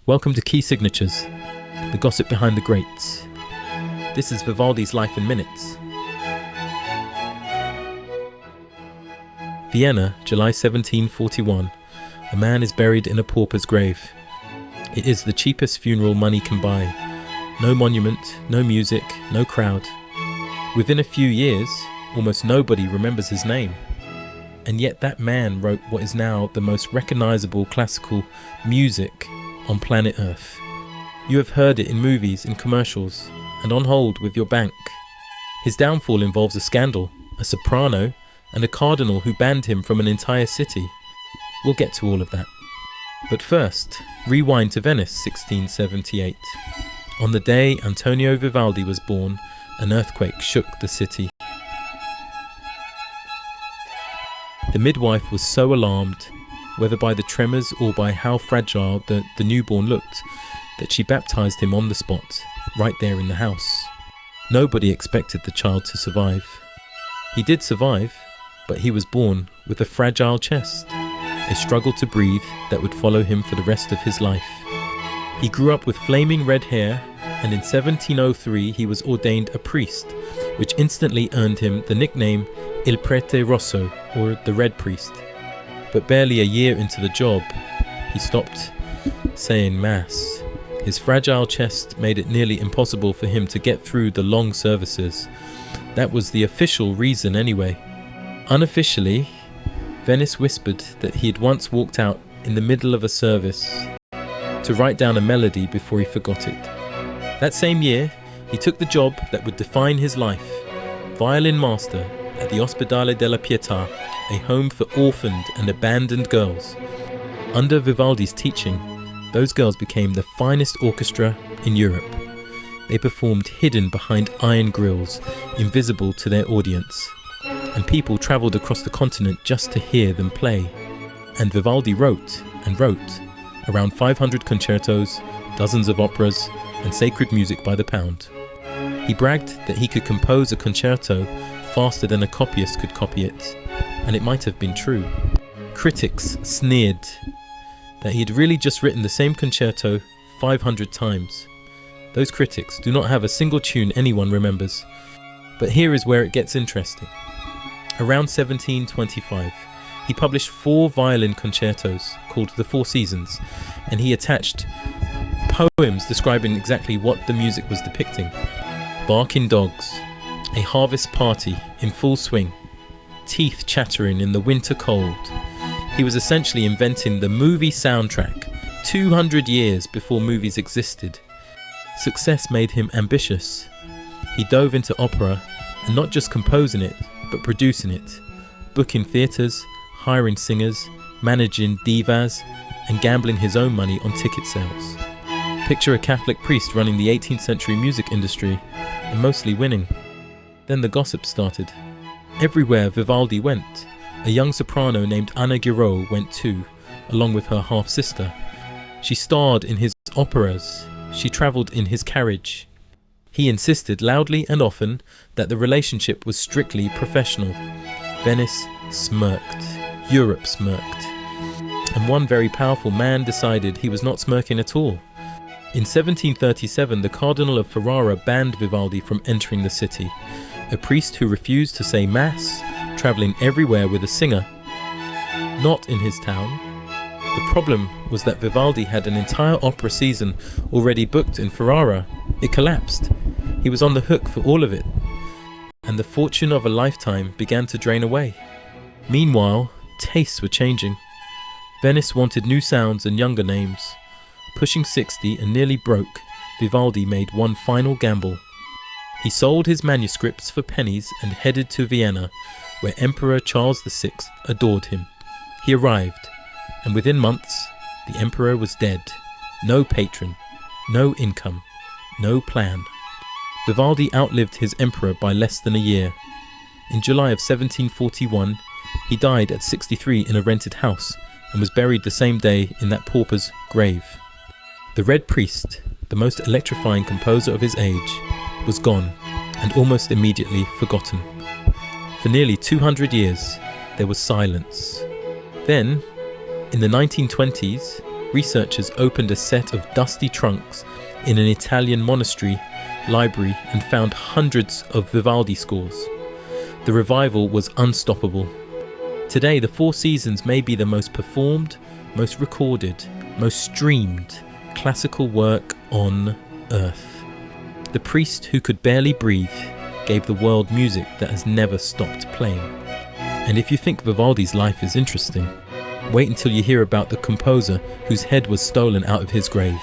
Welcome to Key Signatures, the gossip behind the greats. This is Vivaldi's life in minutes. Vienna, July 1741. A man is buried in a pauper's grave. It is the cheapest funeral money can buy. No monument, no music, no crowd. Within a few years, almost nobody remembers his name. And yet that man wrote what is now the most recognizable classical music on planet Earth. You have heard it in movies, in commercials, and on hold with your bank. His downfall involves a scandal, a soprano, and a cardinal who banned him from an entire city. We'll get to all of that. But first, rewind to Venice, 1678. On the day Antonio Vivaldi was born, an earthquake shook the city. The midwife was so alarmed, whether by the tremors or by how fragile the newborn looked, that she baptized him on the spot, right there in the house. Nobody expected the child to survive. He did survive, but he was born with a fragile chest, a struggle to breathe that would follow him for the rest of his life. He grew up with flaming red hair, and in 1703 he was ordained a priest, which instantly earned him the nickname Il Prete Rosso, or the Red Priest. But barely a year into the job, he stopped saying Mass. His fragile chest made it nearly impossible for him to get through the long services. That was the official reason anyway. Unofficially, Venice whispered that he had once walked out in the middle of a service to write down a melody before he forgot it. That same year, he took the job that would define his life, violin master at the Ospedale della Pietà, a home for orphaned and abandoned girls. Under Vivaldi's teaching, those girls became the finest orchestra in Europe. They performed hidden behind iron grills, invisible to their audience, and people travelled across the continent just to hear them play. And Vivaldi wrote and wrote around 500 concertos, dozens of operas, and sacred music by the pound. He bragged that he could compose a concerto faster than a copyist could copy it, and it might have been true. Critics sneered that he had really just written the same concerto 500 times. Those critics do not have a single tune anyone remembers. But here is where it gets interesting. Around 1725, he published 4 violin concertos called The Four Seasons, and he attached poems describing exactly what the music was depicting. Barking dogs, a harvest party in full swing, teeth chattering in the winter cold. He was essentially inventing the movie soundtrack 200 years before movies existed. Success made him ambitious. He dove into opera, and not just composing it, but producing it, booking theatres, hiring singers, managing divas, and gambling his own money on ticket sales. Picture a Catholic priest running the 18th century music industry, and mostly winning. Then the gossip started. Everywhere Vivaldi went, a young soprano named Anna Giraud went too, along with her half-sister. She starred in his operas. She travelled in his carriage. He insisted loudly and often that the relationship was strictly professional. Venice smirked. Europe smirked. And one very powerful man decided he was not smirking at all. In 1737, the Cardinal of Ferrara banned Vivaldi from entering the city. A priest who refused to say Mass, travelling everywhere with a singer. Not in his town. The problem was that Vivaldi had an entire opera season already booked in Ferrara. It collapsed. He was on the hook for all of it. And the fortune of a lifetime began to drain away. Meanwhile, tastes were changing. Venice wanted new sounds and younger names. Pushing 60 and nearly broke, Vivaldi made one final gamble. He sold his manuscripts for pennies and headed to Vienna, where Emperor Charles VI adored him. He arrived, and within months, the emperor was dead. No patron, no income, no plan. Vivaldi outlived his emperor by less than a year. In July of 1741, he died at 63 in a rented house and was buried the same day in that pauper's grave. The Red Priest, the most electrifying composer of his age, was gone and almost immediately forgotten. For nearly 200 years, there was silence. Then, in the 1920s, researchers opened a set of dusty trunks in an Italian monastery library and found hundreds of Vivaldi scores. The revival was unstoppable. Today, the Four Seasons may be the most performed, most recorded, most streamed classical work on earth. The priest who could barely breathe gave the world music that has never stopped playing. And if you think Vivaldi's life is interesting, wait until you hear about the composer whose head was stolen out of his grave.